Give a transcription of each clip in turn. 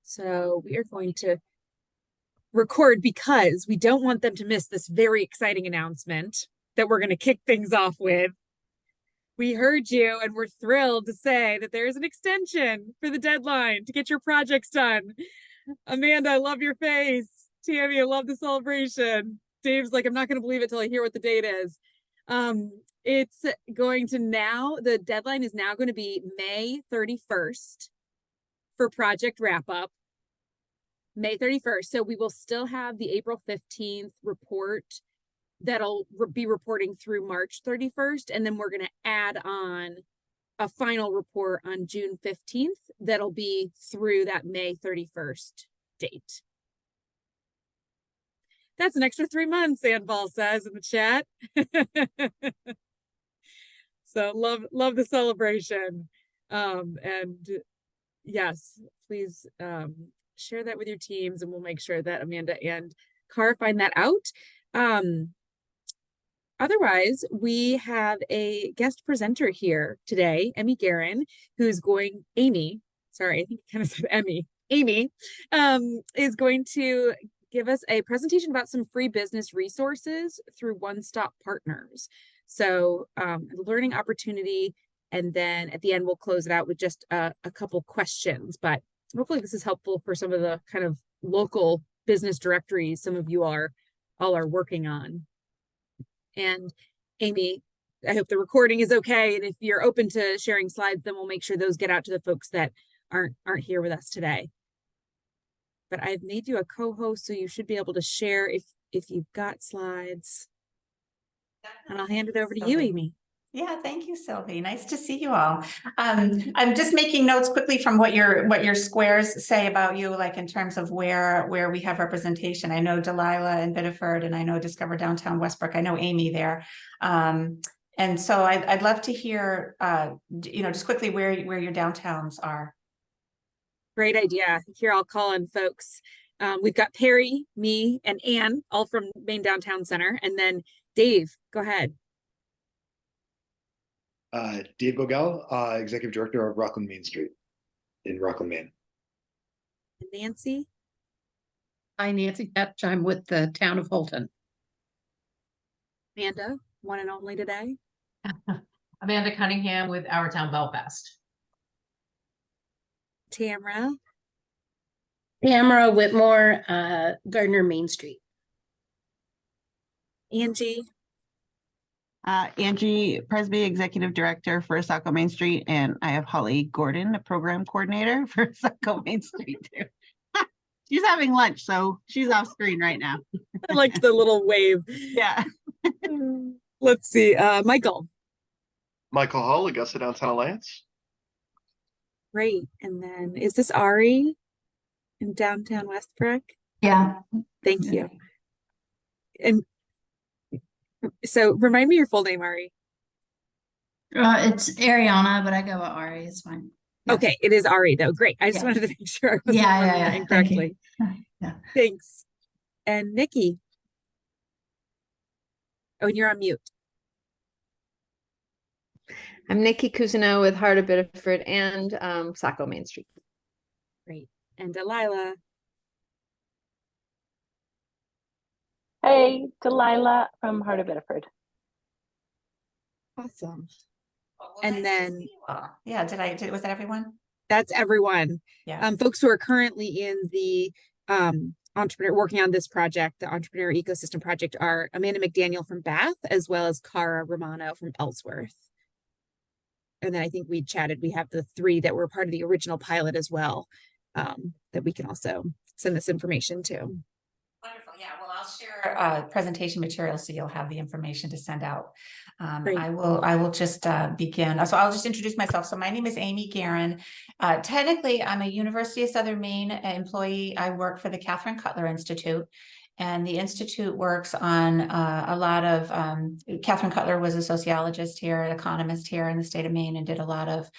So we are going to record because we don't want them to miss this very exciting announcement that we're going to kick things off with. We heard you and we're thrilled to say that there's an extension for the deadline to get your projects done. Amanda, I love your face. Tammy, I love the celebration. Dave's like, I'm not going to believe it till I hear what the date is. It's going to the deadline is now going to be May 31st for project wrap up. May 31st. So we will still have the April 15th report that'll be reporting through March 31st. And then we're going to add on a final report on June 15th that'll be through that May 31st date. That's an extra 3 months, Sandball says in the chat. So love the celebration. And yes, please share that with your teams and we'll make sure that Amanda and Cara find that out. Otherwise, we have a guest presenter here today, Amy Geren, Amy, sorry, I think I kind of said Emmy. Amy is going to give us a presentation about some free business resources through One Stop Partners. So a learning opportunity, and then at the end, we'll close it out with just a couple questions, but hopefully this is helpful for some of the kind of local business directories some of you all are working on. And Amy, I hope the recording is okay. And if you're open to sharing slides, then we'll make sure those get out to the folks that aren't here with us today. But I've made you a co-host, so you should be able to share if you've got slides. And I'll hand it over to you, Amy. Yeah, thank you, Sylvie. Nice to see you all. I'm just making notes quickly from what your squares say about you, like in terms of where we have representation. I know Delilah and Biddeford, and I know Discover Downtown Westbrook. I know Amy there. And so I'd love to hear, just quickly where your downtowns are. Great idea. Here I'll call on folks. We've got Perry, me, and Anne, all from Main Downtown Center. And then Dave, go ahead. Dave Bogel, Executive Director of Rockland Main Street in Rockland, Maine. And Nancy? Hi, Nancy Ketch. I'm with the town of Holton. Amanda, one and only today. Amanda Cunningham with Our Town Belfast. Tamara Whitmore, Gardner Main Street. Angie. Angie Presby, Executive Director for Saco Main Street, and I have Holly Gordon, the Program Coordinator for Saco Main Street too. She's having lunch, so she's off screen right now. I liked the little wave. Yeah. Let's see. Michael Hall, Augusta Downtown Alliance. Great. And then is this Ari in downtown Westbrook? Yeah. Thank you. And so remind me your full name, Ari. It's Ariana, but I go with Ari. It's fine. Yeah. Okay, it is Ari though. Great. I just wanted to make sure I wasn't yeah. incorrectly. Yeah. Thanks. And Nikki. Oh, and you're on mute. I'm Nikki Cousineau with Heart of Biddeford and Saco Main Street. Great. And Delilah. Hey, Delilah from Heart of Biddeford. Awesome. Well, and nice then, yeah, was that everyone? That's everyone. Yeah. Folks who are currently in the working on this project, the Entrepreneur Ecosystem Project, are Amanda McDaniel from Bath, as well as Cara Romano from Ellsworth. And then I think we have the 3 that were part of the original pilot as well, that we can also send this information to. Wonderful. Yeah. Well, I'll share presentation materials so you'll have the information to send out. I will just begin. So I'll just introduce myself. So my name is Amy Geren. Technically, I'm a University of Southern Maine employee. I work for the Cutler Institute. And the Institute works on a lot of, Catherine Cutler was a sociologist here, an economist here in the state of Maine, and did a lot of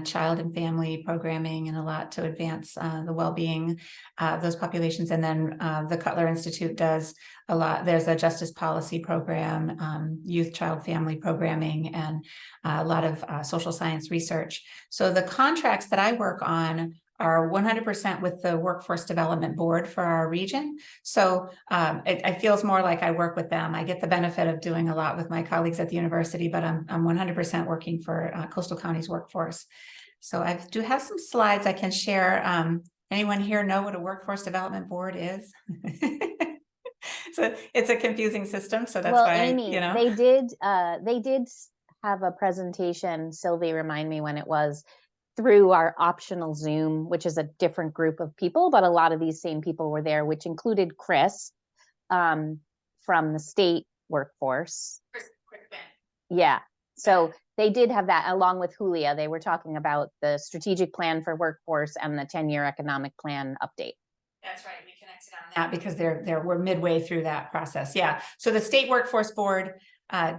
child and family programming and a lot to advance the well-being of those populations. And then the Cutler Institute does a lot. There's a justice policy program, youth, child, family programming, and a lot of social science research. So the contracts that I work on are 100% with the Workforce Development Board for our region. So it feels more like I work with them. I get the benefit of doing a lot with my colleagues at the university, but I'm 100% working for Coastal Counties Workforce. So I do have some slides I can share. Anyone here know what a Workforce Development Board is? So it's a confusing system. So that's why, Amy, you know, they did have a presentation. Sylvie, remind me when it was, through our optional Zoom, which is a different group of people, but a lot of these same people were there, which included Chris from the state workforce. Yeah. So they did have that along with Julia. They were talking about the strategic plan for workforce and the 10-year economic plan update. That's right. We connected on that because we're midway through that process. Yeah. So the State Workforce Board,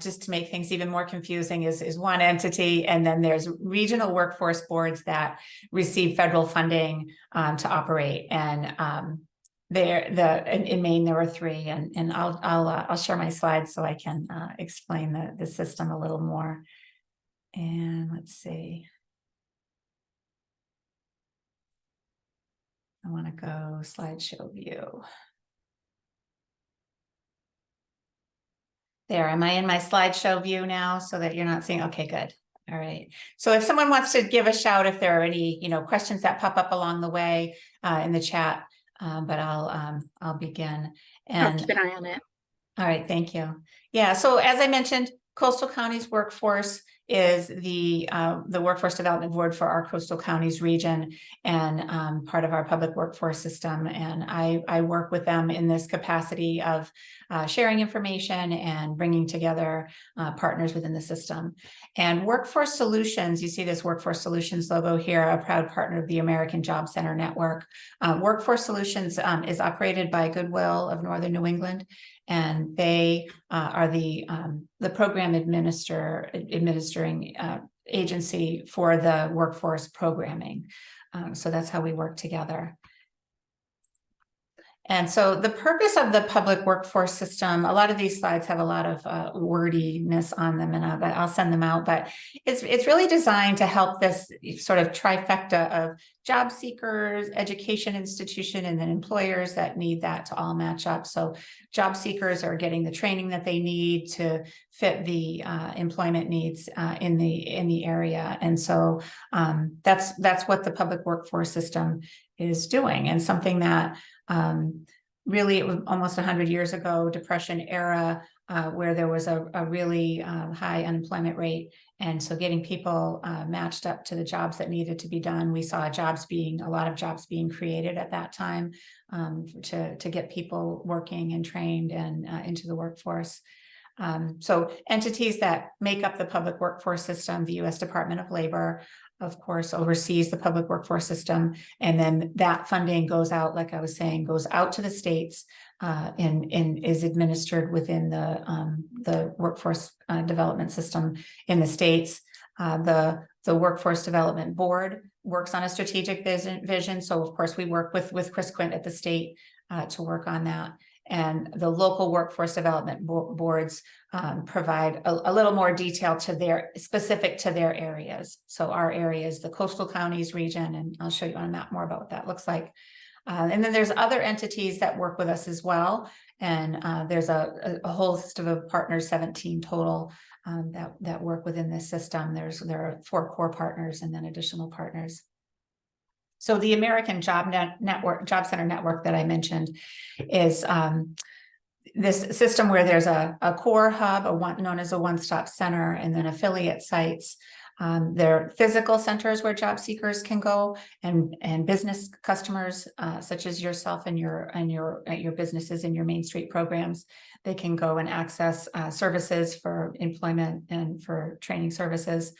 just to make things even more confusing, is one entity, and then there's regional workforce boards that receive federal funding to operate. And in Maine there are 3, and I'll share my slides so I can explain the system a little more. And let's see. I want to go slideshow view. There, am I in my slideshow view now so that you're not seeing? Okay, good. All right. So if someone wants to give a shout, if there are any, questions that pop up along the way in the chat, but I'll begin. And I'll keep an eye on it. All right, thank you. Yeah, so as I mentioned, Coastal Counties Workforce is the Workforce Development Board for our Coastal Counties region, and part of our public workforce system. And I work with them in this capacity of sharing information and bringing together partners within the system. And Workforce Solutions, you see this Workforce Solutions logo here, a proud partner of the American Job Center Network. Workforce Solutions is operated by Goodwill of Northern New England, and they are the program administering agency for the workforce programming. So that's how we work together. And so the purpose of the public workforce system, a lot of these slides have a lot of wordiness on them, and I'll send them out, but it's really designed to help this sort of trifecta of job seekers, education institution, and then employers that need that to all match up. So job seekers are getting the training that they need to fit the employment needs in the area. And so that's what the public workforce system is doing, and something that really, it was almost 100 years ago, Depression era, where there was a really high unemployment rate. And so getting people matched up to the jobs that needed to be done. We saw a lot of jobs being created at that time to get people working and trained and into the workforce. So entities that make up the public workforce system, the U.S. Department of Labor, of course, oversees the public workforce system. And then that funding goes out, like I was saying, goes out to the states and is administered within the workforce development system in the states. The Workforce Development Board works on a strategic vision. So of course we work with Chris Quint at the state to work on that. And the local workforce development boards provide a little more detail specific to their areas. So our area is the Coastal Counties region, and I'll show you on a map more about what that looks like. And then there's other entities that work with us as well. And there's a whole system of partners, 17 total, that work within this system. There are 4 core partners and then additional partners. So the American Job Center Network that I mentioned is this system where there's a core hub, known as a one-stop center, and then affiliate sites. There are physical centers where job seekers can go, and business customers, such as yourself and your businesses and your Main Street programs, they can go and access services for employment and for training services.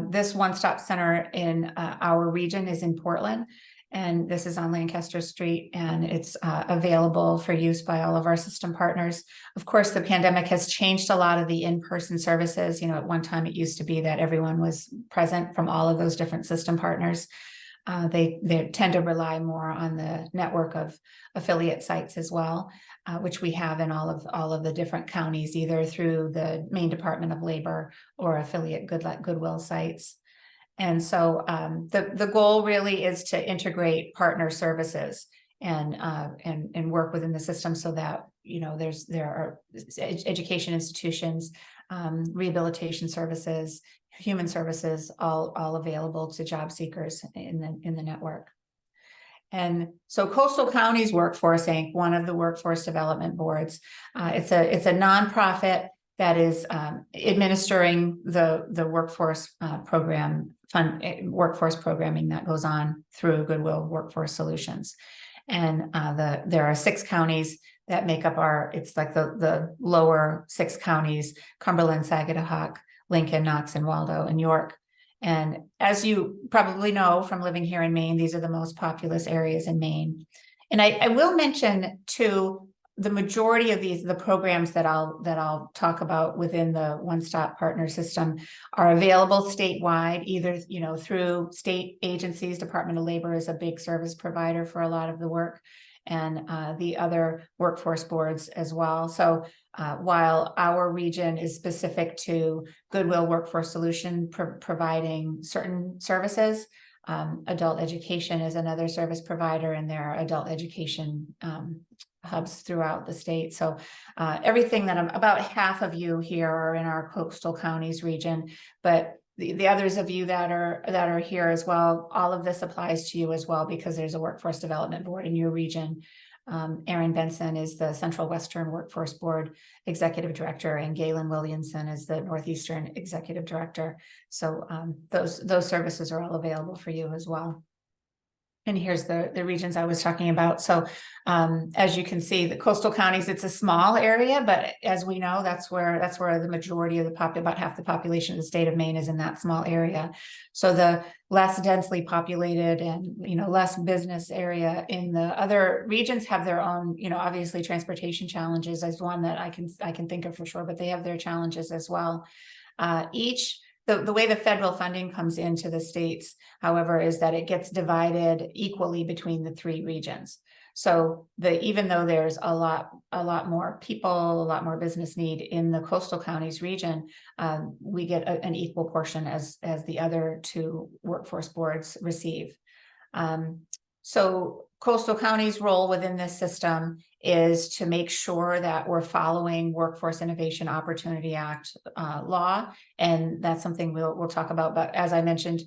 This one-stop center in our region is in Portland, and this is on Lancaster Street, and it's available for use by all of our system partners. Of course, the pandemic has changed a lot of the in-person services. At one time it used to be that everyone was present from all of those different system partners. They tend to rely more on the network of affiliate sites as well, which we have in all of the different counties, either through the Maine Department of Labor or affiliate Goodwill sites. And so the goal really is to integrate partner services and work within the system so that, you know, there are education institutions, rehabilitation services, human services, all available to job seekers in the network. And so Coastal Counties Workforce Inc., one of the workforce development boards, it's a nonprofit that is administering the workforce workforce programming that goes on through Goodwill Workforce Solutions. And there are 6 counties that make up it's like the lower 6 counties: Cumberland, Saginaw, Lincoln, Knox, and Waldo, and York. And as you probably know from living here in Maine, these are the most populous areas in Maine. And I will mention too, the majority of the programs that I'll talk about within the one-stop partner system are available statewide, either, you know, through state agencies. Department of Labor is a big service provider for a lot of the work, and the other workforce boards as well. So while our region is specific to Goodwill Workforce Solution providing certain services, adult education is another service provider, and there are adult education hubs throughout the state. So everything that about half of you here are in our coastal counties region, but the others of you that are here as well, all of this applies to you as well, because there's a workforce development board in your region. Aaron Benson is the Central Western Workforce Board Executive Director, and Galen Williamson is the Northeastern Executive Director. So those services are all available for you as well. And here's the regions I was talking about. So as you can see, the coastal counties, it's a small area, but as we know, that's where the majority of about half the population of the state of Maine is in that small area. So the less densely populated and, you know, less business area in the other regions have their own, you know, obviously transportation challenges as one that I can think of for sure, but they have their challenges as well. The way the federal funding comes into the states, however, is that it gets divided equally between the 3 regions. So even though there's a lot more people, a lot more business need in the coastal counties region, we get an equal portion as the other 2 workforce boards receive. So coastal counties' role within this system is to make sure that we're following Workforce Innovation Opportunity Act law, and that's something we'll talk about. But as I mentioned,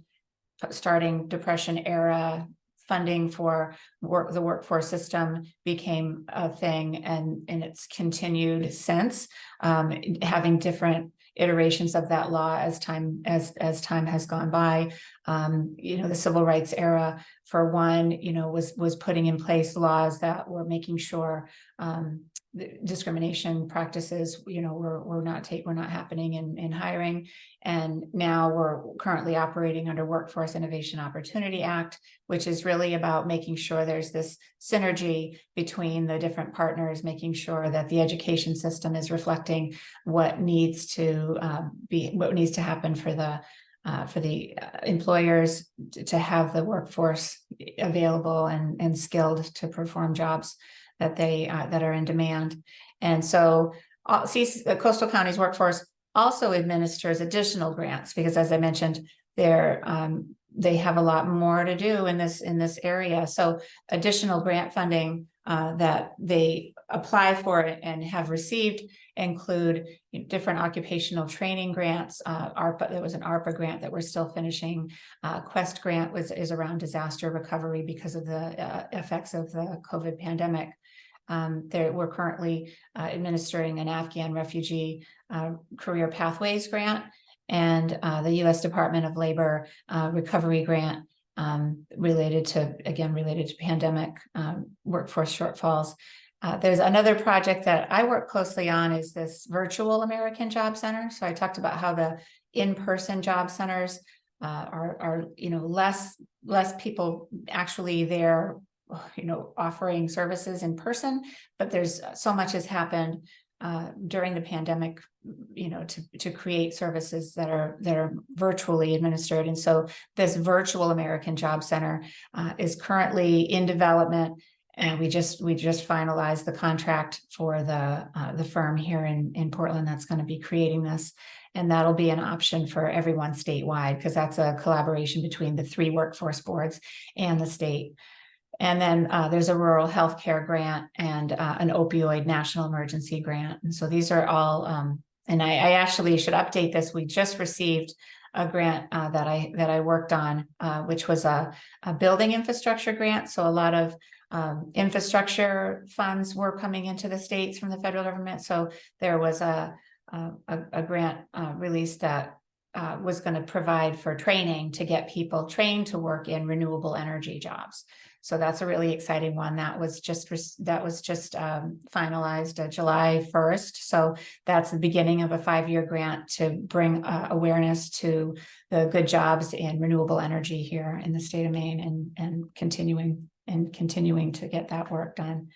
starting Depression era, funding for the workforce system became a thing, and it's continued since, having different iterations of that law as time has gone by. You know, the civil rights era, for one, you know, was putting in place laws that were making sure the discrimination practices, you know, were not happening in hiring. And now we're currently operating under Workforce Innovation Opportunity Act, which is really about making sure there's this synergy between the different partners, making sure that the education system is reflecting what needs to happen for the employers to have the workforce available and skilled to perform jobs that are in demand. And so Coastal Counties Workforce also administers additional grants, because as I mentioned, they have a lot more to do in this area. So additional grant funding that they apply for and have received include different occupational training grants. There was an ARPA grant that we're still finishing. Quest grant is around disaster recovery because of the effects of the COVID pandemic. We're currently administering an Afghan refugee career pathways grant, and the U.S. Department of Labor recovery grant related to pandemic workforce shortfalls. There's another project that I work closely on, is this virtual American Job Center. So I talked about how the in-person job centers are less people actually there, offering services in person, but there's so much has happened during the pandemic, to create services that are virtually administered. And so this virtual American Job Center is currently in development, and we just finalized the contract for the firm here in Portland that's going to be creating this. And that'll be an option for everyone statewide, because that's a collaboration between the 3 workforce boards and the state. And then there's a rural healthcare grant and an opioid national emergency grant. And so these are all, and I actually should update this. We just received a grant that I worked on, which was a building infrastructure grant. So a lot of infrastructure funds were coming into the states from the federal government. So there was a grant released that was going to provide for training to get people trained to work in renewable energy jobs. So that's a really exciting one. That was just finalized July 1st. So that's the beginning of a 5-year grant to bring awareness to the good jobs in renewable energy here in the state of Maine, and continuing to get that work done.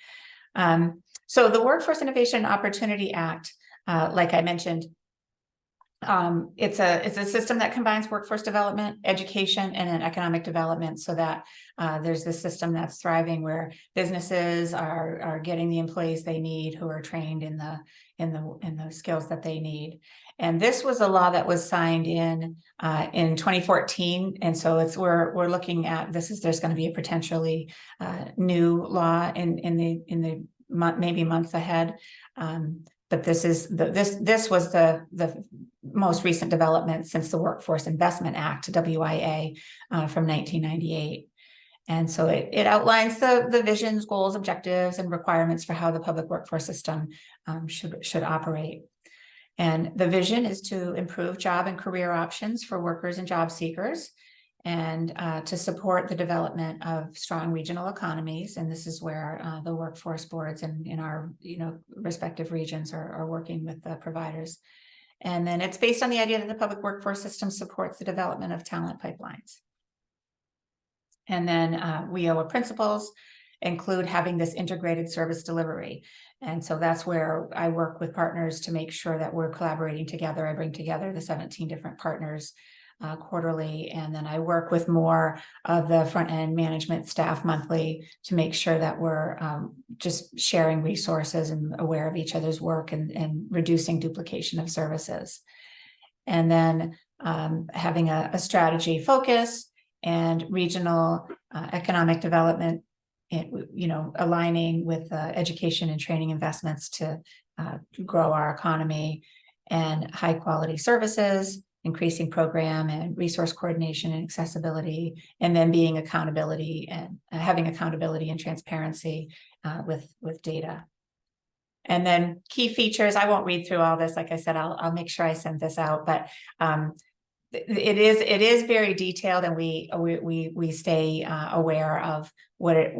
So the Workforce Innovation Opportunity Act, like I mentioned, it's a system that combines workforce development, education, and then economic development, so that there's this system that's thriving where businesses are getting the employees they need, who are trained in the skills that they need. And this was a law that was signed in 2014, and so we're looking at there's going to be a potentially new law in the maybe months ahead. But this was the most recent development since the Workforce Investment Act, WIA, from 1998. And so it outlines the visions, goals, objectives, and requirements for how the public workforce system should operate. And the vision is to improve job and career options for workers and job seekers, and to support the development of strong regional economies. And this is where the workforce boards in our respective regions are working with the providers. And then it's based on the idea that the public workforce system supports the development of talent pipelines. And then WIOA principles include having this integrated service delivery. And so that's where I work with partners to make sure that we're collaborating together. I bring together the 17 different partners quarterly, and then I work with more of the front end management staff monthly to make sure that we're just sharing resources and aware of each other's work, and reducing duplication of services. And then having a strategy focus and regional economic development, aligning with education and training investments to grow our economy, and high quality services, increasing program and resource coordination and accessibility, and then being accountability and having accountability and transparency with data. And then key features, I won't read through all this. Like I said, I'll make sure I send this out, but it is very detailed, and we stay aware of what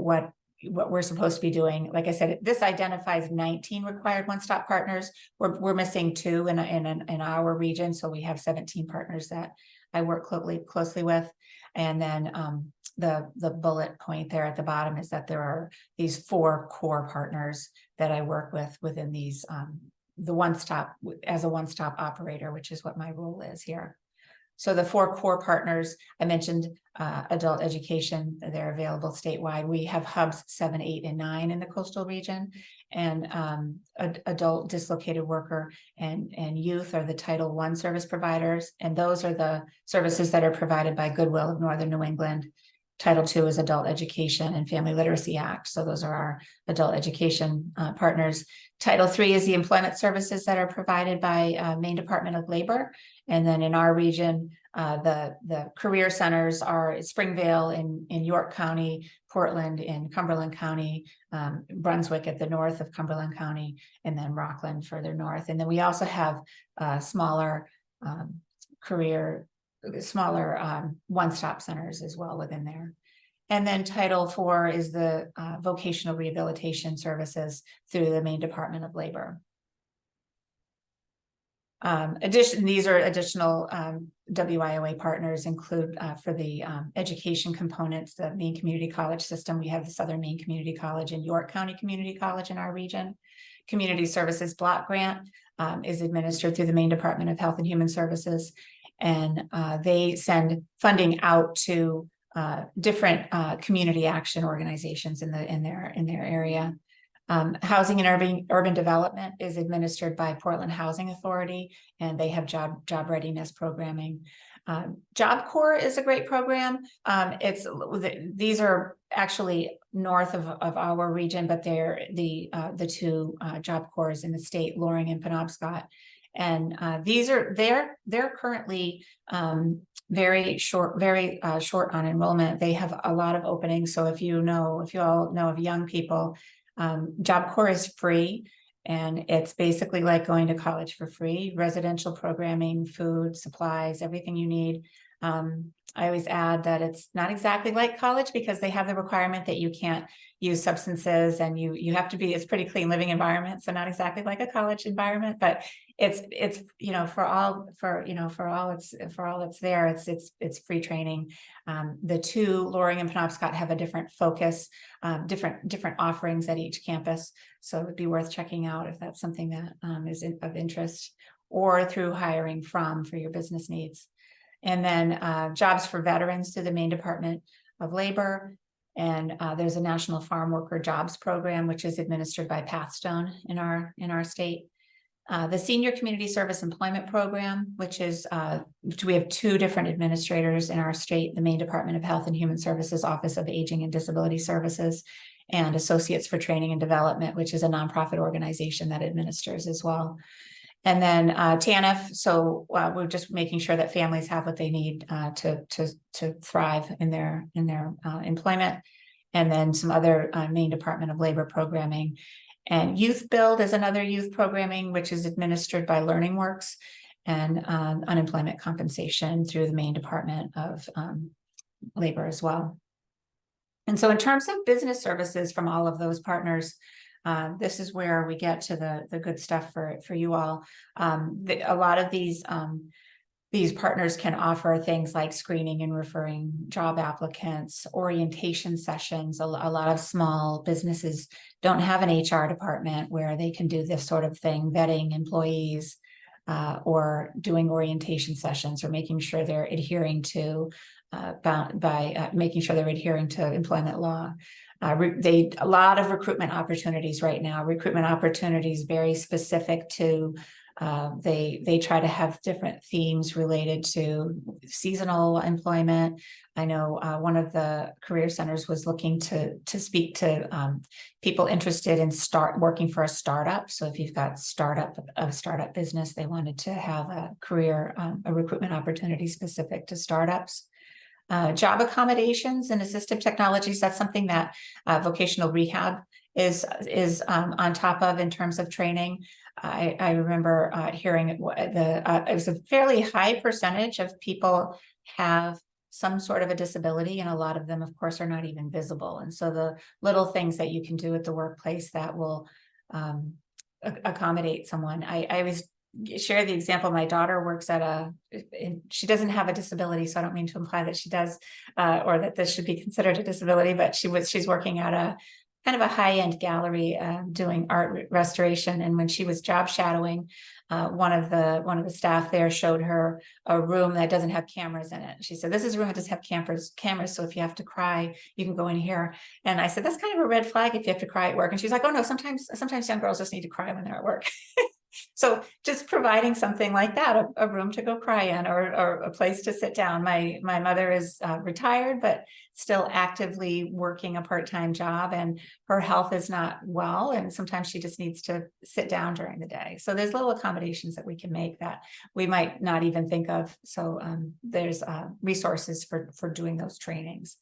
we're supposed to be doing. Like I said, this identifies 19 required one-stop partners. We're missing 2 in our region, so we have 17 partners that I work closely with. And then the bullet point there at the bottom is that there are these 4 core partners that I work with within these as a one-stop operator, which is what my role is here. So the 4 core partners, I mentioned adult education, they're available statewide. We have hubs 7, 8, and 9 in the coastal region, and adult dislocated worker and youth are the Title I service providers. And those are the services that are provided by Goodwill of Northern New England. Title II is Adult Education and Family Literacy Act. So those are our adult education partners. Title III is the employment services that are provided by Maine Department of Labor. And then in our region, the career centers are Springvale in York County, Portland in Cumberland County, Brunswick at the north of Cumberland County, and then Rockland further north. And then we also have smaller one-stop centers as well within there. And then Title IV is the vocational rehabilitation services through the Maine Department of Labor. These are additional WIOA partners include for the education components, the Maine Community College system. We have the Southern Maine Community College and York County Community College in our region. Community Services Block Grant is administered through the Maine Department of Health and Human Services, and they send funding out to different community action organizations in their area. Housing and urban development is administered by Portland Housing Authority, and they have job readiness programming. Job Corps is a great program. These are actually north of our region, but they're the two Job Corps in the state, Loring and Penobscot. And they're currently very short on enrollment. They have a lot of openings. So if you all know of young people, Job Corps is free, and it's basically like going to college for free. Residential programming, food, supplies, everything you need. I always add that it's not exactly like college because they have the requirement that you can't use substances, and you have to be, it's pretty clean living environment. So not exactly like a college environment, but it's for all it's there. It's free training. The two, Loring and Penobscot, have a different focus, different offerings at each campus. So it would be worth checking out if that's something that is of interest, or through hiring for your business needs. And then jobs for veterans through the Maine Department of Labor. And there's a National Farm Worker Jobs Program, which is administered by Pathstone in our state. The Senior Community Service Employment Program, which we have two different administrators in our state, the Maine Department of Health and Human Services Office of Aging and Disability Services, and Associates for Training and Development, which is a nonprofit organization that administers as well. And then TANF, so we're just making sure that families have what they need to thrive in their employment. And then some other Maine Department of Labor programming. And Youth Build is another youth programming, which is administered by Learning Works, and unemployment compensation through the Maine Department of Labor as well. And so in terms of business services from all of those partners, this is where we get to the good stuff for you all. A lot of these partners can offer things like screening and referring job applicants, orientation sessions. A lot of small businesses don't have an HR department where they can do this sort of thing, vetting employees, or doing orientation sessions, or making sure they're adhering to making sure they're adhering to employment law. A lot of recruitment opportunities right now. Recruitment opportunities very specific to. They try to have different themes related to seasonal employment. I know one of the career centers was looking to speak to people interested in working for a startup. So if you've got a startup business, they wanted to have a recruitment opportunity specific to startups. Job accommodations and assistive technologies, that's something that vocational rehab is on top of in terms of training. I remember hearing it was a fairly high percentage of people have some sort of a disability, and a lot of them, of course, are not even visible. And so the little things that you can do at the workplace that will accommodate someone. I always share the example. My daughter works she doesn't have a disability, so I don't mean to imply that she does, or that this should be considered a disability, but she's working at a kind of a high-end gallery doing art restoration. And when she was job shadowing, one of the staff there showed her a room that doesn't have cameras in it. She said, "This is a room that doesn't have cameras. So if you have to cry, you can go in here." And I said, "That's kind of a red flag if you have to cry at work." And she's like, "Oh no, sometimes young girls just need to cry when they're at work." So just providing something like that, a room to go cry in, or a place to sit down. My mother is retired, but still actively working a part-time job, and her health is not well. And sometimes she just needs to sit down during the day. So there's little accommodations that we can make that we might not even think of. So there's resources for doing those trainings,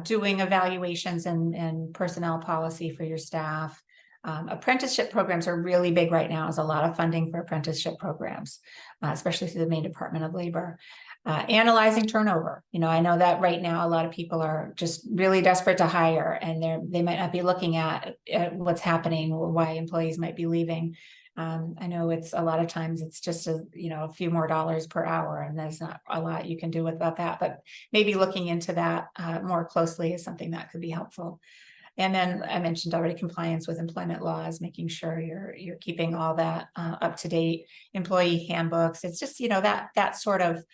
doing evaluations and personnel policy for your staff. Apprenticeship programs are really big right now. There's a lot of funding for apprenticeship programs, especially through the Maine Department of Labor. Analyzing turnover. I know that right now a lot of people are just really desperate to hire, and they might not be looking at what's happening or why employees might be leaving. I know it's a lot of times it's just a few more dollars per hour, and there's not a lot you can do about that, but maybe looking into that more closely is something that could be helpful. And then I mentioned already compliance with employment laws, making sure you're keeping all that up to date. Employee handbooks. It's just that sort of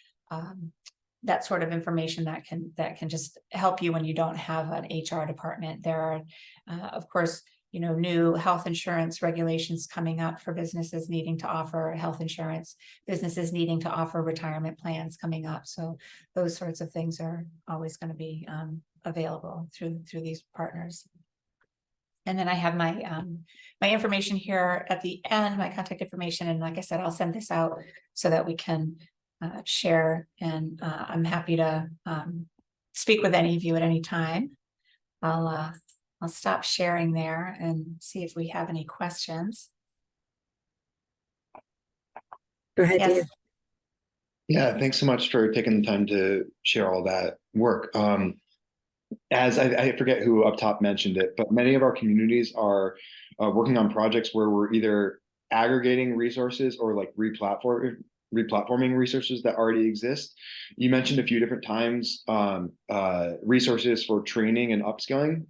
information that can just help you when you don't have an HR department. There are, of course, new health insurance regulations coming up for businesses needing to offer health insurance, businesses needing to offer retirement plans coming up. So those sorts of things are always going to be available through these partners. And then I have my my information here at the end, my contact information. And like I said, I'll send this out so that we can share. And I'm happy to speak with any of you at any time. I'll stop sharing there and see if we have any questions. Go ahead, Yes. Dave. Yeah, thanks so much for taking the time to share all that work. As I forget who up top mentioned it, but many of our communities are working on projects where we're either aggregating resources or like replatforming resources that already exist. You mentioned a few different times resources for training and upskilling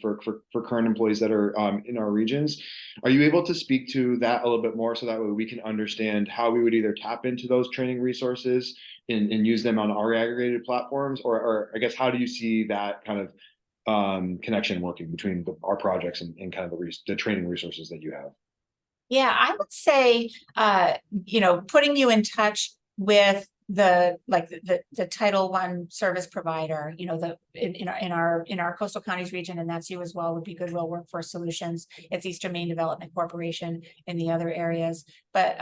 for current employees that are in our regions. Are you able to speak to that a little bit more so that way we can understand how we would either tap into those training resources and use them on our aggregated platforms, or I guess how do you see that kind of connection working between our projects and kind of the training resources that you have? Yeah, I would say, putting you in touch with the Title I service provider, in our coastal counties region, and that's you as well, would be Goodwill Workforce Solutions. It's Eastern Maine Development Corporation in the other areas. But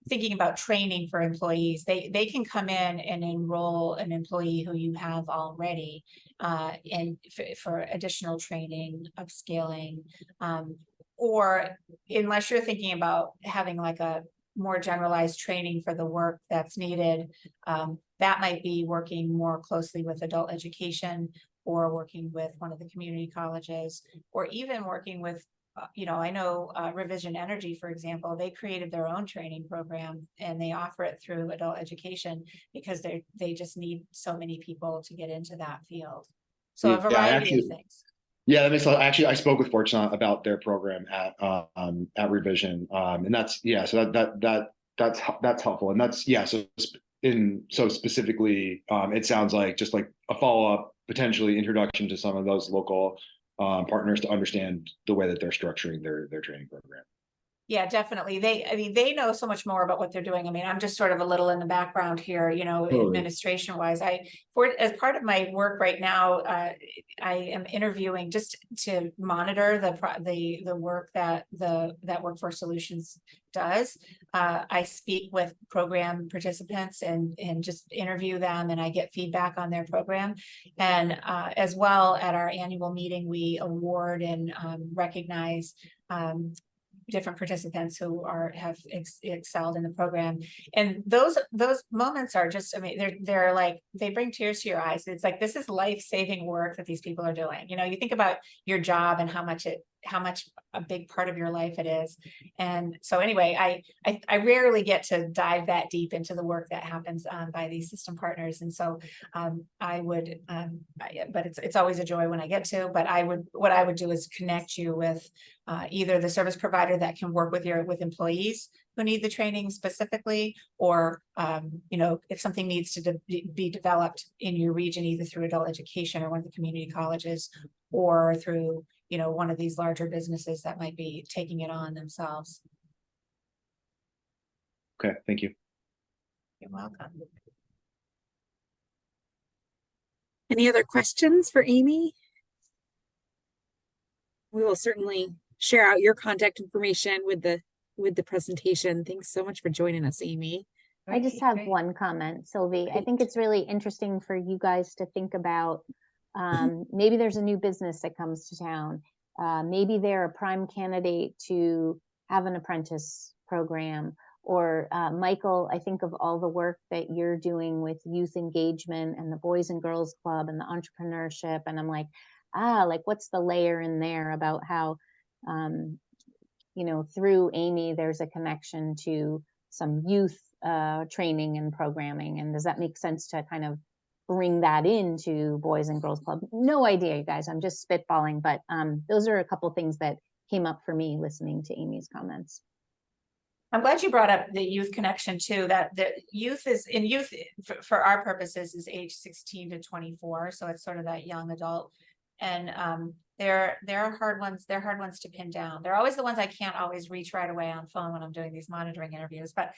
thinking about training for employees, they can come in and enroll an employee who you have already for additional training, upscaling, or unless you're thinking about having like a more generalized training for the work that's needed, that might be working more closely with adult education, or working with one of the community colleges, or even working with I know Revision Energy, for example, they created their own training program and they offer it through adult education because they just need so many people to get into that field. So a variety of things. Yeah, that makes sense. Actually, I spoke with Fortuna about their program at Revision, and that's so that's helpful, and that's so specifically, it sounds like just like a follow up, potentially introduction to some of those local partners to understand the way that they're structuring their training program. Yeah, definitely. They know so much more about what they're doing. I mean, I'm just sort of a little in the background here, Totally. administration wise. As part of my work right now, I am interviewing just to monitor the work that that Workforce Solutions does. I speak with program participants and just interview them, and I get feedback on their program. And as well, at our annual meeting, we award and recognize different participants who have excelled in the program. And those moments are just, I mean, they're like, they bring tears to your eyes. It's like, this is life-saving work that these people are doing. You think about your job and how much a big part of your life it is. And so anyway, I rarely get to dive that deep into the work that happens by these system partners. And so but it's always a joy when I get to, but what I would do is connect you with either the service provider that can work with employees who need the training specifically, or if something needs to be developed in your region, either through adult education or one of the community colleges, or through one of these larger businesses that might be taking it on themselves. Okay, thank you. You're welcome. Any other questions for Amy? We will certainly share out your contact information with the presentation. Thanks so much for joining us, Amy. I just have one comment, Sylvie. I think it's really interesting for you guys to think about, maybe there's a new business that comes to town. Maybe they're a prime candidate to have an apprentice program. Or Michael, I think of all the work that you're doing with youth engagement and the Boys and Girls Club and the entrepreneurship. And I'm like, what's the layer in there about how, through Amy, there's a connection to some youth training and programming. And does that make sense to kind of bring that into Boys and Girls Club? No idea, you guys. I'm just spitballing, but those are a couple things that came up for me listening to Amy's comments. I'm glad you brought up the youth connection too, that the youth for our purposes is age 16 to 24. So it's sort of that young adult. And they're hard ones. They're hard ones to pin down. They're always the ones I can't always reach right away on phone when I'm doing these monitoring interviews. But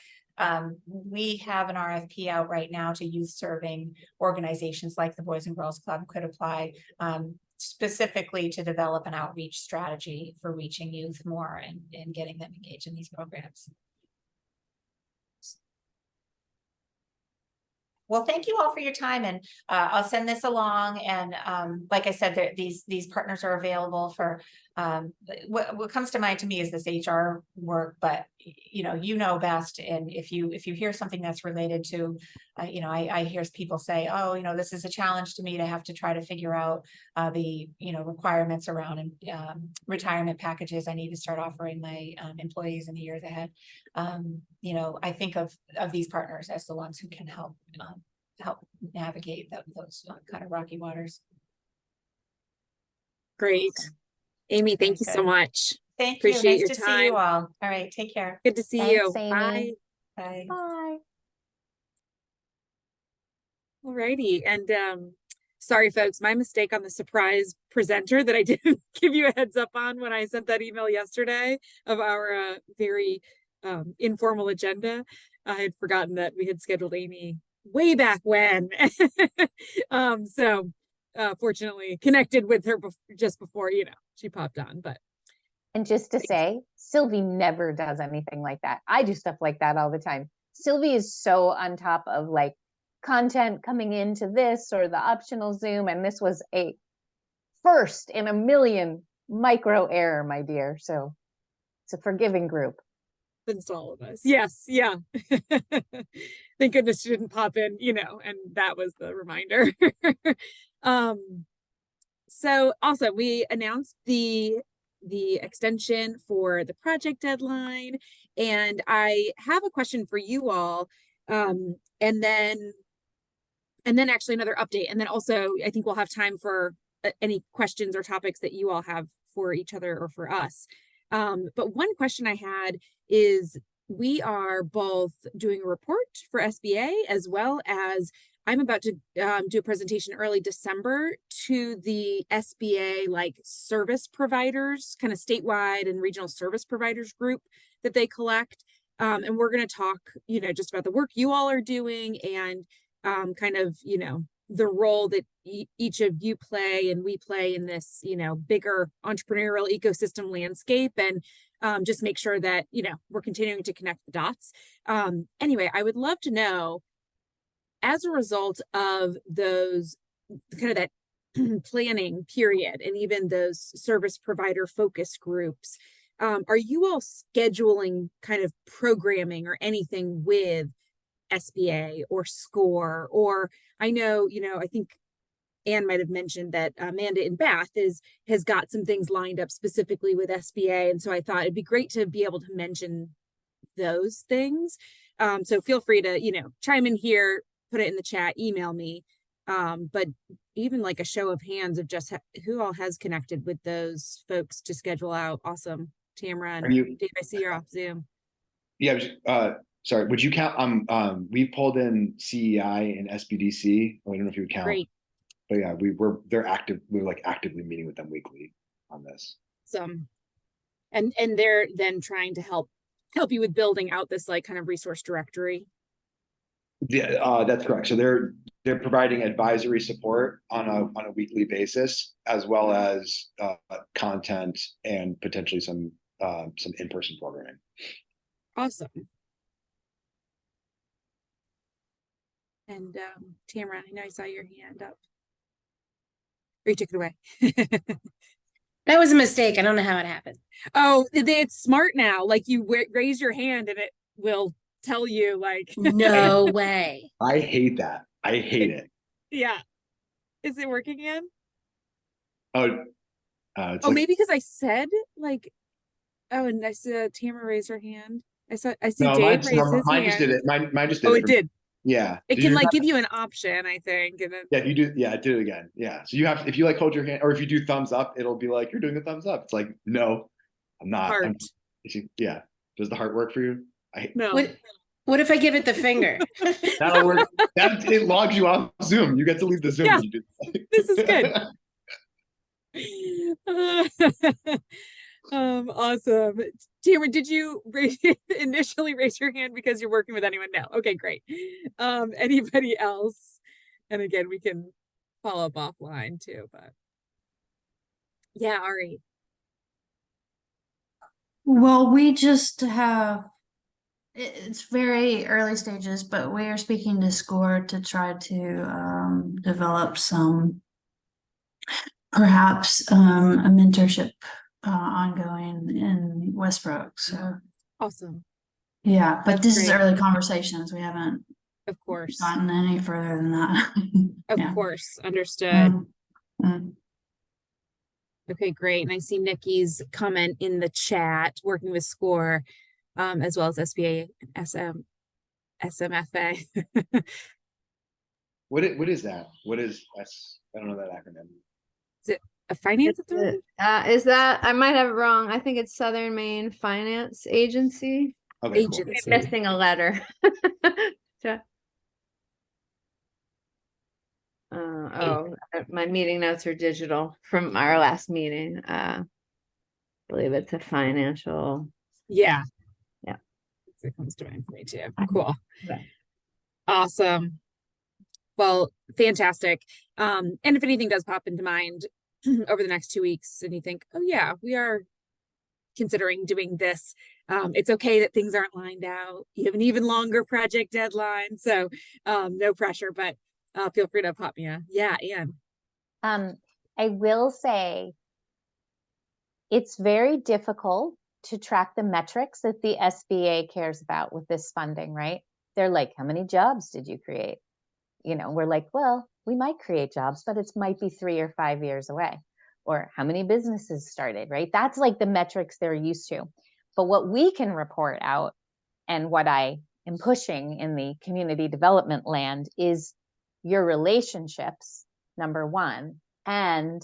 we have an RFP out right now to youth serving organizations like the Boys and Girls Club could apply specifically to develop an outreach strategy for reaching youth more and getting them engaged in these programs. Well, thank you all for your time, and I'll send this along. And like I said, these partners are available for what comes to mind to me is this HR work. But you know best, and if you hear something that's related to, I hear people say, oh, this is a challenge to me to have to try to figure out the requirements around retirement packages I need to start offering my employees in the years ahead. I think of these partners as the ones who can help navigate those kind of rocky waters. Great. Amy, thank you so much. Thank Appreciate you. your Nice to time. see you all. All right. Take care. Good to see Thanks, you. Amy. Bye. Bye. Bye. Alrighty. And sorry, folks, my mistake on the surprise presenter that I didn't give you a heads up on when I sent that email yesterday of our very informal agenda. I had forgotten that we had scheduled Amy way back when. So fortunately connected with her just before, she popped on. But And just to say, Sylvie never does anything like that. I do stuff like that all the time. Sylvie is so on top of like content coming into this or the optional Zoom. And this was a first in a million micro error, my dear. So it's a forgiving group. It's all of us. Yes. Yeah. Thank goodness she didn't pop in, and that was the reminder. So also we announced the extension for the project deadline, and I have a question for you all. And then actually another update. And then also I think we'll have time for any questions or topics that you all have for each other or for us. But one question I had is, we are both doing a report for SBA, as well as I'm about to do a presentation early December to the SBA service providers, kind of statewide and regional service providers group that they collect. And we're going to talk, just about the work you all are doing and kind of, the role that each of you play and we play in this, bigger entrepreneurial ecosystem landscape, and just make sure that, we're continuing to connect the dots. Anyway, I would love to know, as a result of those kind of that planning period and even those service provider focus groups, are you all scheduling kind of programming or anything with SBA or SCORE? Or I know, I think Anne might have mentioned that Amanda in Bath has got some things lined up specifically with SBA. And so I thought it'd be great to be able to mention those things. So feel free to, chime in here, put it in the chat, email me. But even like a show of hands of just who all has connected with those folks to schedule out. Awesome. Tamara and Dave, I see you're off Zoom. Yeah. Sorry, would you count? We pulled in CEI and SBDC. I don't know if you would count. Great. But yeah, they're active. We're actively meeting with them weekly on this. And they're then trying to help you with building out this kind of resource directory. Yeah, that's correct. So they're providing advisory support on a weekly basis, as well as content and potentially some in-person programming. Awesome. And Tamara, I know I saw your hand up. Or you took it away. That was a mistake. I don't know how it happened. Oh, it's smart now. You raise your hand and it will tell you No way. I hate that. I hate it. Yeah. Is it working again? Oh, maybe because I said and I saw Tamara raise her hand. I see no, Dave raise his hand. Mine just did it. Mine just did it. it. It did. Yeah. It can give you an option, I think. And then yeah, if you do, yeah, do it again. Yeah. So you have, if you hold your hand, or if you do thumbs up, it'll be you're doing a thumbs up. It's no, I'm not. Heart. Yeah. Does the heart work for you? No. What if I give it the finger? That'll work. It logs you off Zoom. You get to leave the Zoom. Yeah. When you do This is good. Awesome. Tamara, did you initially raise your hand because you're working with anyone? No. Okay, great. Anybody else? And again, we can follow up offline too, but yeah, Ari. Well, we just have, it's very early stages, but we are speaking to SCORE to try to develop some, perhaps a mentorship ongoing in Westbrook. So Awesome. yeah, but That's this is great. early conversations. We haven't Of course. gotten any further than that. Of Yeah. course. Understood. Mm. Okay, great. And I see Nikki's comment in the chat, working with SCORE, as well as SBA and SMFA. What is that? What is S? I don't know that acronym. Is it a finance authority? Is that, I might have it wrong. I think it's Southern Maine Finance Agency. Okay, cool. Agency. Missing a letter. My meeting notes are digital from our last meeting. I believe it's a financial. Yeah. Yeah. It comes to mind for me too. Cool. Okay. Awesome. Well, fantastic. And if anything does pop into mind over the next 2 weeks and you think, oh yeah, we are considering doing this, it's okay that things aren't lined out. You have an even longer project deadline. So no pressure, but feel free to pop me a, yeah, Anne. I will say it's very difficult to track the metrics that the SBA cares about with this funding, right? They're like, how many jobs did you create? You know, we're like, well, we might create jobs, but it might be 3 or 5 years away. Or how many businesses started, right? That's like the metrics they're used to. But what we can report out, and what I am pushing in the community development land, is your relationships, number one, and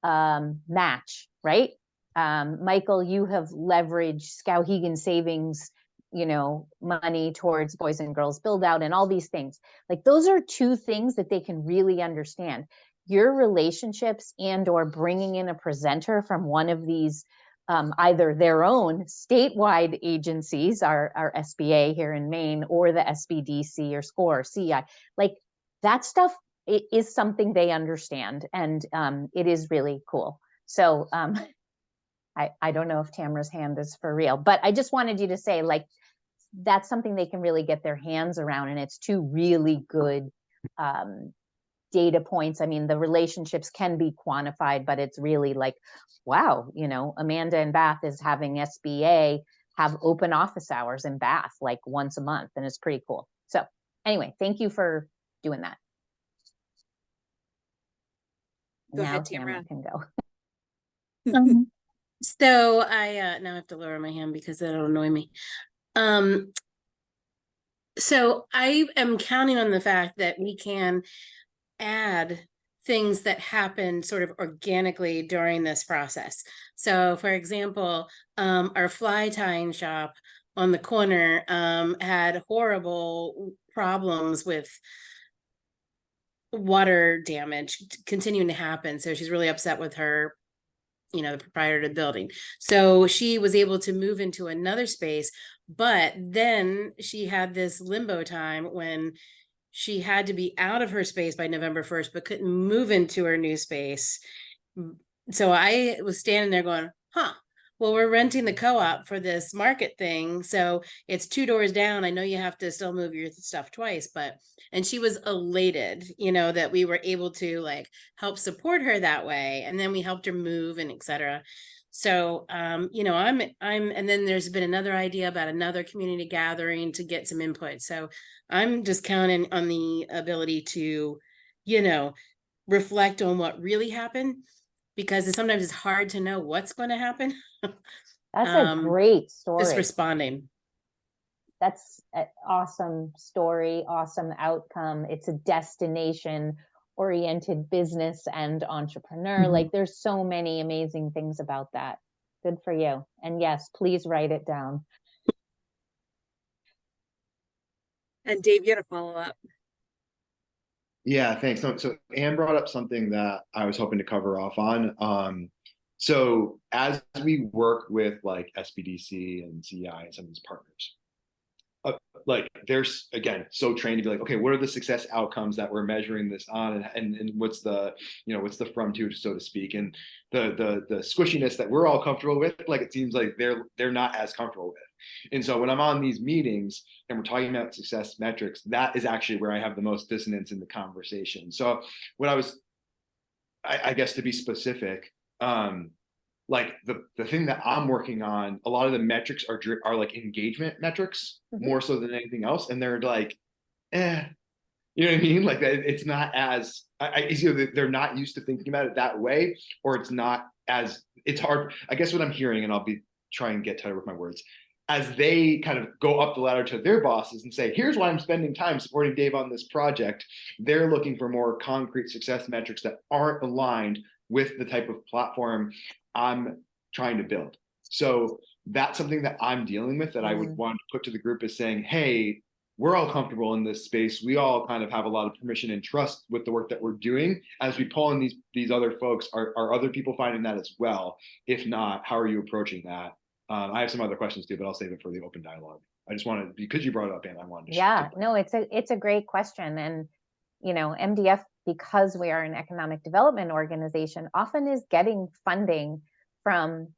match, right? Michael, you have leveraged Skowhegan savings, you know, money towards Boys and Girls Build Out and all these things. Like, those are two things that they can really understand. Your relationships and or bringing in a presenter from one of these, either their own statewide agencies, our SBA here in Maine, or the SBDC or SCORE or CI, like that stuff is something they understand, and it is really cool. So I don't know if Tamara's hand is for real, but I just wanted you to say, like, that's something they can really get their hands around, and it's two really good data points. I mean, the relationships can be quantified, but it's really like, wow, you know, Amanda in Bath is having SBA have open office hours in Bath like once a month, and it's pretty cool. So anyway, thank you for doing that. Go Now ahead, Tamara Tamara. can go. So I now have to lower my hand because that'll annoy me. So I am counting on the fact that we can add things that happen sort of organically during this process. So for example, our fly tying shop on the corner had horrible problems with water damage continuing to happen. So she's really upset with her, you know, the proprietor of the building. So she was able to move into another space, but then she had this limbo time when she had to be out of her space by November 1st, but couldn't move into her new space. So I was standing there going, huh, well, we're renting the co-op for this market thing. So it's 2 doors down. I know you have to still move your stuff twice, but, and she was elated, you know, that we were able to like help support her that way. And then we helped her move and etc. So, you know, and then there's been another idea about another community gathering to get some input. So I'm just counting on the ability to, you know, reflect on what really happened, because sometimes it's hard to know what's going to happen. That's a great story. Just responding. That's an awesome story, awesome outcome. It's a destination oriented business and entrepreneur. Like, there's so many amazing things about that. Good for you. And yes, please write it down. And Dave, you had a follow up. Yeah, thanks. So Anne brought up something that I was hoping to cover off on. So as we work with like SBDC and CEI and some of these partners, like they're again so trained to be like, okay, what are the success outcomes that we're measuring this on, and what's the, you know, what's the from to, so to speak, and the squishiness that we're all comfortable with, like it seems like they're not as comfortable with. And so when I'm on these meetings and we're talking about success metrics, that is actually where I have the most dissonance in the conversation. So what I guess to be specific, like the thing that I'm working on, a lot of the metrics are like engagement metrics more so than anything else, and they're like, you know what I mean? Like it's not as it's either they're not used to thinking about it that way, or it's not as it's hard. I guess what I'm hearing, and I'll be trying to get tighter with my words, as they kind of go up the ladder to their bosses and say, here's why I'm spending time supporting Dave on this project, they're looking for more concrete success metrics that aren't aligned with the type of platform I'm trying to build. So that's something that I'm dealing with, that I would want to put to the group, is saying, hey, we're all comfortable in this space. We all kind of have a lot of permission and trust with the work that we're doing. As we pull in these other folks, are other people finding that as well? If not, how are you approaching that? I have some other questions too, but I'll save it for the open dialogue. I just wanted, because you brought it up, and I wanted to. Yeah, no, it's a great question. And, you know, MDF, because we are an economic development organization, often is getting funding from,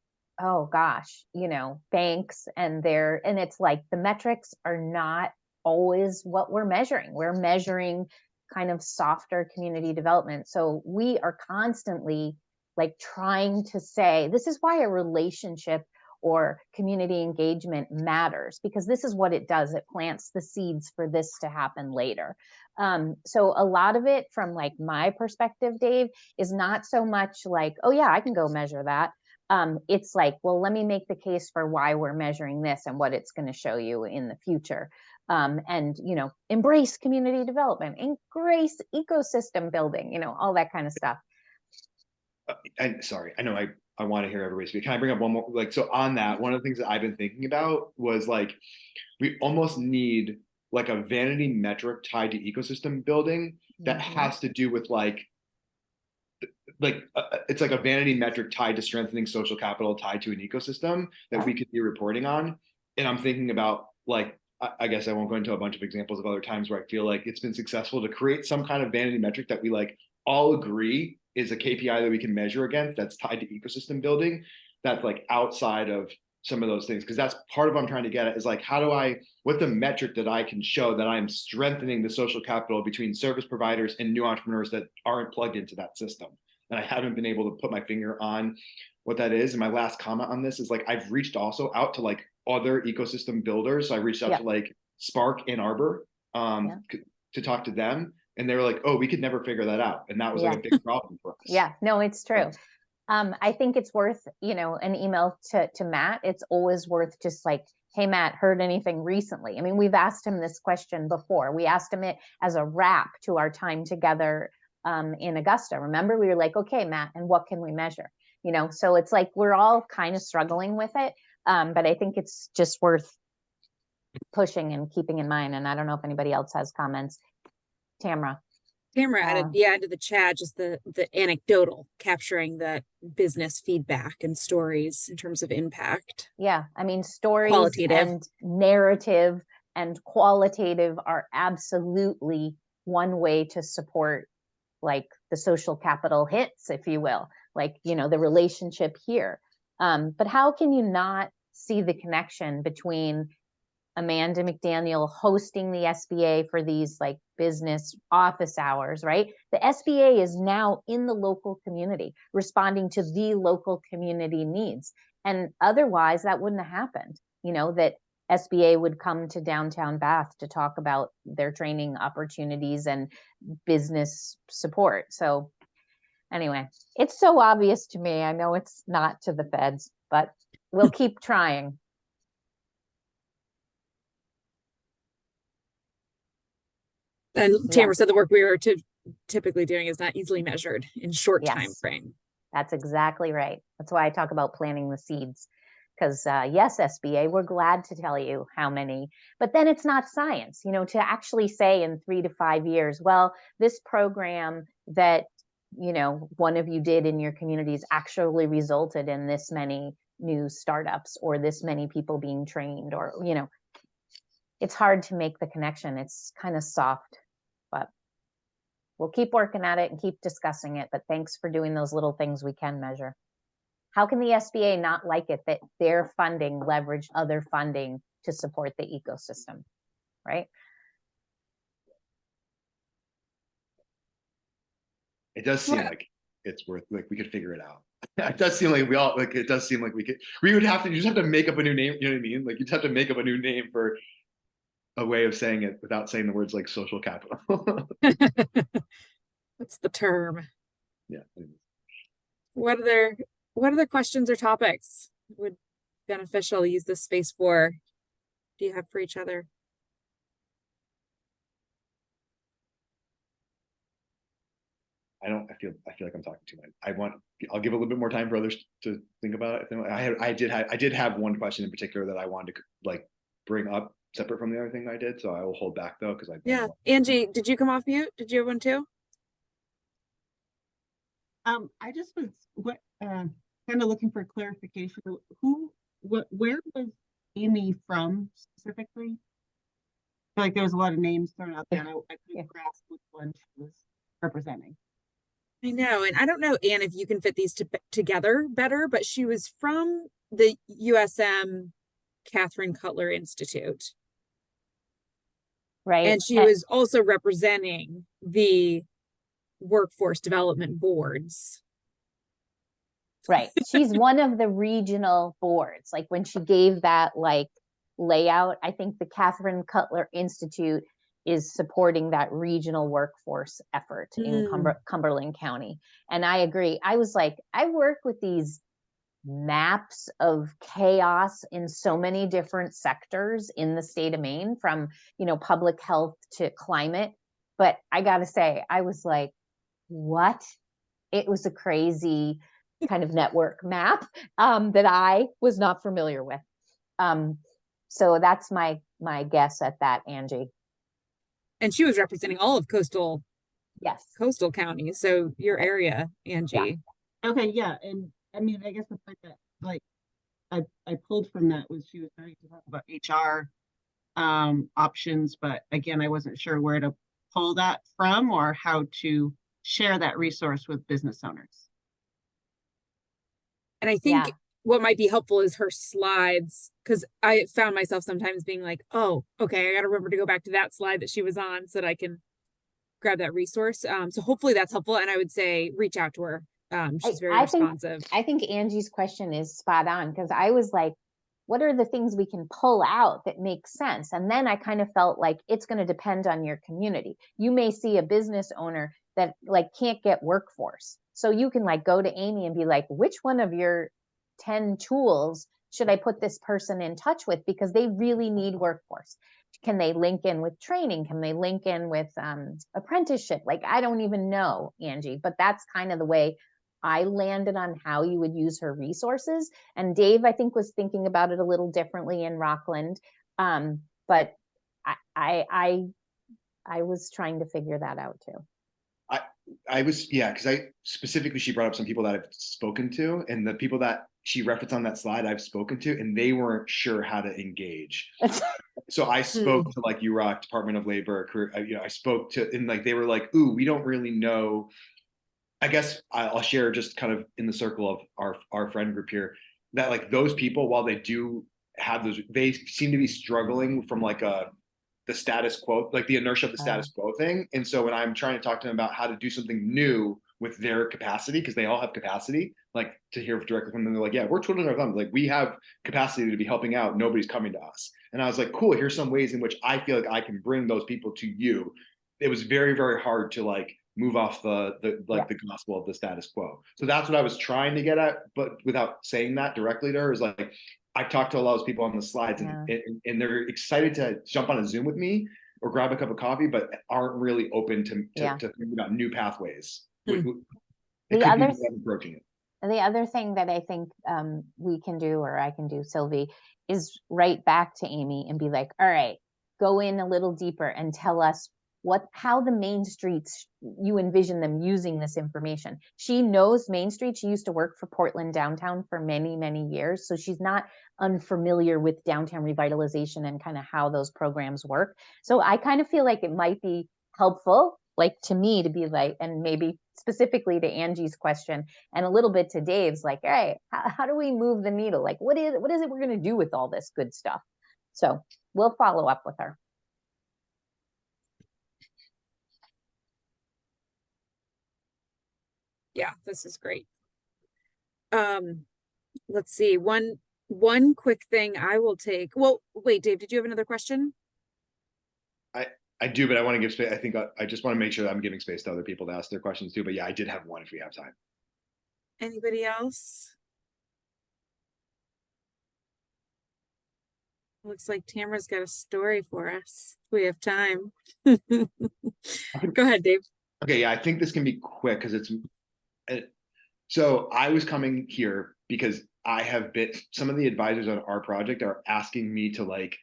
oh gosh, you know, banks, and it's like the metrics are not always what we're measuring. We're measuring kind of softer community development. So we are constantly like trying to say, this is why a relationship or community engagement matters, because this is what it does. It plants the seeds for this to happen later. So a lot of it from like my perspective, Dave, is not so much like, oh yeah, I can go measure that. It's like, well, let me make the case for why we're measuring this and what it's going to show you in the future. And, you know, embrace community development, embrace ecosystem building, you know, all that kind of stuff. Sorry, I know I want to hear everybody speak. Can I bring up one more? Like, so on that, one of the things that I've been thinking about was like, we almost need like a vanity metric tied to ecosystem building that has to do with like it's like a vanity metric tied to strengthening social capital, tied to an ecosystem that we could be reporting on. And I'm thinking about like, I guess I won't go into a bunch of examples of other times where I feel like it's been successful to create some kind of vanity metric that we like all agree is a KPI that we can measure against, that's tied to ecosystem building, that's like outside of some of those things. Because that's part of what I'm trying to get at, is like, what's the metric that I can show that I'm strengthening the social capital between service providers and new entrepreneurs that aren't plugged into that system? And I haven't been able to put my finger on what that is. And my last comment on this is like, I've reached also out to like other ecosystem builders. So I reached out to like Spark and Arbor to talk to them. And they were like, oh, we could never figure that out. And that was like a big problem for us. Yeah, no, it's true. I think it's worth, you know, an email to Matt. It's always worth just like, hey, Matt, heard anything recently? I mean, we've asked him this question before. We asked him it as a wrap to our time together in Augusta. Remember, we were like, okay, Matt, and what can we measure? You know, so it's like, we're all kind of struggling with it. But I think it's just worth pushing and keeping in mind. And I don't know if anybody else has comments. Tamara added into the chat just the anecdotal, capturing the business feedback and stories in terms of impact. Yeah, I mean, stories and narrative and qualitative are absolutely one way to support like the social capital hits, if you will, like, you know, the relationship here. But how can you not see the connection between Amanda McDaniel hosting the SBA for these like business office hours, right? The SBA is now in the local community, responding to the local community needs. And otherwise that wouldn't have happened, you know, that SBA would come to downtown Bath to talk about their training opportunities and business support. So anyway, it's so obvious to me. I know it's not to the feds, but we'll keep trying. And Tamara said the work we were typically doing is not easily measured in short time frame. That's exactly right. That's why I talk about planting the seeds. Because yes, SBA, we're glad to tell you how many, but then it's not science, you know, to actually say in 3 to 5 years, well, this program that, you know, one of you did in your communities actually resulted in this many new startups or this many people being trained, or, you know, it's hard to make the connection. It's kind of soft, but we'll keep working at it and keep discussing it. But thanks for doing those little things we can measure. How can the SBA not like it that their funding leveraged other funding to support the ecosystem, right? It does seem like it's worth, like, we could figure it out. It does seem like we all, like, it does seem like we would have to, you just have to make up a new name, you know what I mean? Like, you just have to make up a new name for a way of saying it without saying the words like social capital. That's the term. Yeah. What other questions or topics would beneficial use this space for? Do you have for each other? I feel like I'm talking too much. I'll give a little bit more time for others to think about it. I did have one question in particular that I wanted to like bring up separate from the other thing I did. So I will hold back though, because Yeah. Angie, did you come off mute? Did you have one too? I just was kind of looking for clarification. Where was Amy from specifically? I feel like there was a lot of names thrown out there, and I couldn't grasp which one she was representing. I know, and I don't know, Anne, if you can fit these together better, but she was from the USM Catherine Cutler Institute. Right. And she was also representing the workforce development boards. Right. She's one of the regional boards. Like when she gave that like layout, I think the Catherine Cutler Institute is supporting that regional workforce effort in Cumberland County. And I agree. I was like, I work with these maps of chaos in so many different sectors in the state of Maine, from, you know, public health to climate. But I got to say, I was like, what? It was a crazy kind of network map that I was not familiar with. So that's my guess at that, Angie. And she was representing all of coastal counties. So your area, Angie. Yeah. Okay, yeah. And I mean, I guess the part that like I pulled from that was she was starting to talk about HR options, but again, I wasn't sure where to pull that from or how to share that resource with business owners. And I think what might be helpful is her slides, because I found myself sometimes being like, oh, okay, I got to remember to go back to that slide that she was on so that I can grab that resource. So hopefully that's helpful. And I would say reach out to her. She's very responsive. I think Angie's question is spot on, because I was like, what are the things we can pull out that make sense? And then I kind of felt like it's going to depend on your community. You may see a business owner that like can't get workforce. So you can like go to Amy and be like, which one of your 10 tools should I put this person in touch with? Because they really need workforce. Can they link in with training? Can they link in with apprenticeship? Like, I don't even know, Angie, but that's kind of the way I landed on how you would use her resources. And Dave, I think, was thinking about it a little differently in Rockland. But I was trying to figure that out too. I was, because she brought up some people that I've spoken to, and the people that she referenced on that slide I've spoken to, and they weren't sure how to engage. So I spoke to like UROC, Department of Labor, I spoke to, and like they were like, ooh, we don't really know. I guess I'll share just kind of in the circle of our friend group here that like those people, while they do have those, they seem to be struggling from like the status quo, like the inertia of the status quo thing. And so when I'm trying to talk to them about how to do something new with their capacity, because they all have capacity, like to hear directly from them, they're like, yeah, we're twiddling our thumbs. Like we have capacity to be helping out. Nobody's coming to us. And I was like, cool, here's some ways in which I feel like I can bring those people to you. It was very, very hard to like move off the gospel of the status quo. So that's what I was trying to get at, but without saying that directly to her, is like, I've talked to a lot of people on the slides, and they're excited to jump on a Zoom with me or grab a cup of coffee, but aren't really open to thinking about new pathways. The the other thing that I think we can do, or I can do, Sylvie, is write back to Amy and be like, all right, go in a little deeper and tell us how the main streets, you envision them using this information. She knows Main Street. She used to work for Portland downtown for many, many years. So she's not unfamiliar with downtown revitalization and kind of how those programs work. So I kind of feel like it might be helpful, like to me, to be like, and maybe specifically to Angie's question and a little bit to Dave's, like, all right, how do we move the needle? Like, what is it we're going to do with all this good stuff? So we'll follow up with her. Yeah, this is great. Let's see. One quick thing I will take. Well, wait, Dave, did you have another question? I do, but I want to give space. I think I just want to make sure that I'm giving space to other people to ask their questions too. But yeah, I did have one if we have time. Anybody else? Looks like Tamara's got a story for us. We have time. Go ahead, Dave. Okay, yeah, I think this can be quick because it's. So I was coming here because some of the advisors on our project are asking me to like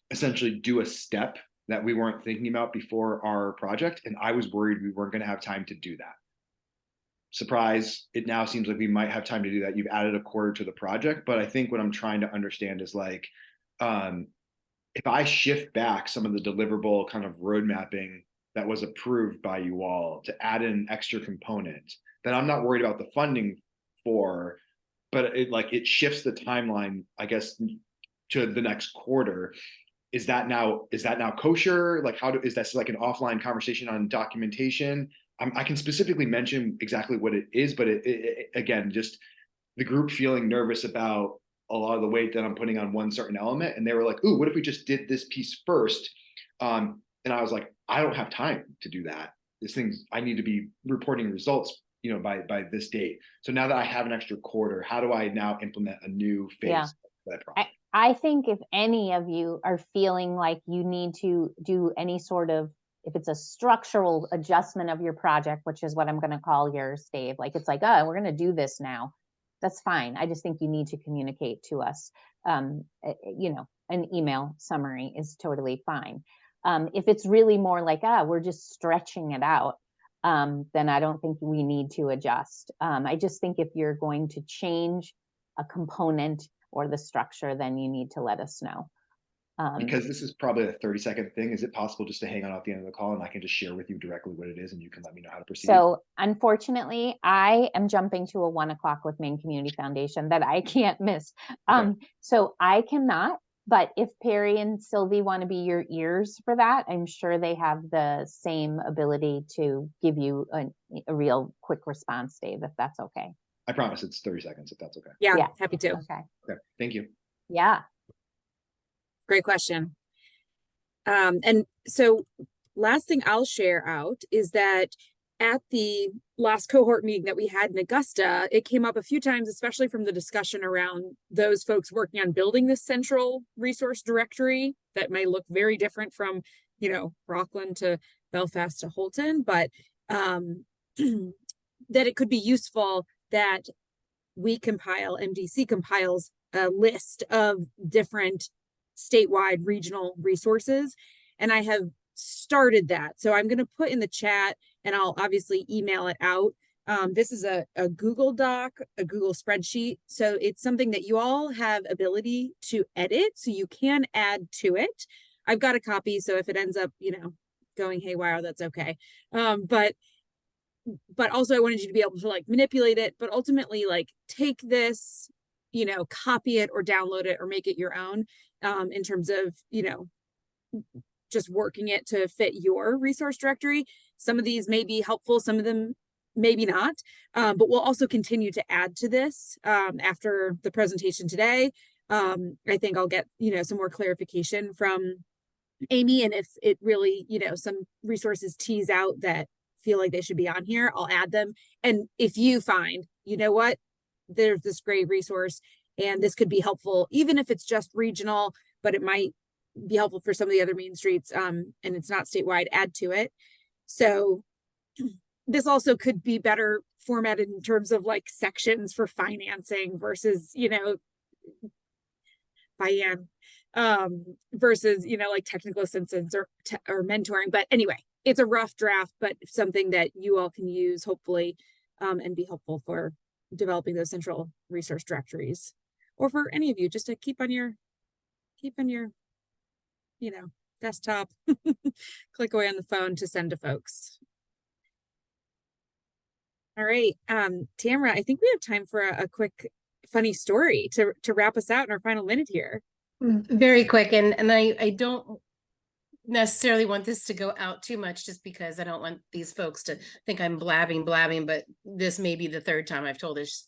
essentially do a step that we weren't thinking about before our project. And I was worried we weren't going to have time to do that. Surprise, it now seems like we might have time to do that. You've added a quarter to the project, but I think what I'm trying to understand is like, if I shift back some of the deliverable kind of road mapping that was approved by you all to add in an extra component that I'm not worried about the funding for, but it shifts the timeline, I guess, to the next quarter. Is that now kosher? Like, is that like an offline conversation on documentation? I can specifically mention exactly what it is, but it again, just the group feeling nervous about a lot of the weight that I'm putting on one certain element. And they were like, ooh, what if we just did this piece first? And I was like, I don't have time to do that. I need to be reporting results, by this date. So now that I have an extra quarter, how do I now implement a new phase of that project? I think if any of you are feeling like you need to do any sort of, if it's a structural adjustment of your project, which is what I'm going to call yours, Dave, like it's like, oh, we're going to do this now. That's fine. I just think you need to communicate to us. An email summary is totally fine. If it's really more like, we're just stretching it out, then I don't think we need to adjust. I just think if you're going to change a component or the structure, then you need to let us know. Because this is probably a 30-second thing, is it possible just to hang on at the end of the call and I can just share with you directly what it is and you can let me know how to proceed? So unfortunately, I am jumping to a 1 o'clock with Maine Community Foundation that I can't miss. Okay. So I cannot, but if Perry and Sylvie want to be your ears for that, I'm sure they have the same ability to give you a real quick response, Dave, if that's okay. I promise it's 30 seconds if that's okay. Yeah, happy to. Okay. Thank you. Yeah. Great question. And so last thing I'll share out is that at the last cohort meeting that we had in Augusta, it came up a few times, especially from the discussion around those folks working on building this central resource directory that may look very different from, Rockland to Belfast to Holton, but that it could be useful that MDC compiles a list of different statewide regional resources. And I have started that. So I'm going to put in the chat and I'll obviously email it out. This is a Google Doc, a Google spreadsheet. So it's something that you all have ability to edit. So you can add to it. I've got a copy. So if it ends up, going haywire, that's okay. But also I wanted you to be able to manipulate it, but ultimately take this, copy it or download it or make it your own. In terms of, just working it to fit your resource directory. Some of these may be helpful, some of them maybe not, but we'll also continue to add to this after the presentation today. I think I'll get, some more clarification from Amy, and if it really, some resources tease out that feel like they should be on here, I'll add them. And if you find, what, there's this great resource and this could be helpful, even if it's just regional, but it might be helpful for some of the other main streets, and it's not statewide, add to it. So this also could be better formatted in terms of like sections for financing versus, versus, like technical assistance or mentoring. But anyway, it's a rough draft, but something that you all can use hopefully, and be helpful for developing those central resource directories, or for any of you just to keep on your, desktop, click away on the phone to send to folks. All right, Tamara, I think we have time for a quick funny story to wrap us out in our final minute here. Very quick, and I don't necessarily want this to go out too much, just because I don't want these folks to think I'm blabbing, but this may be the third time I've told this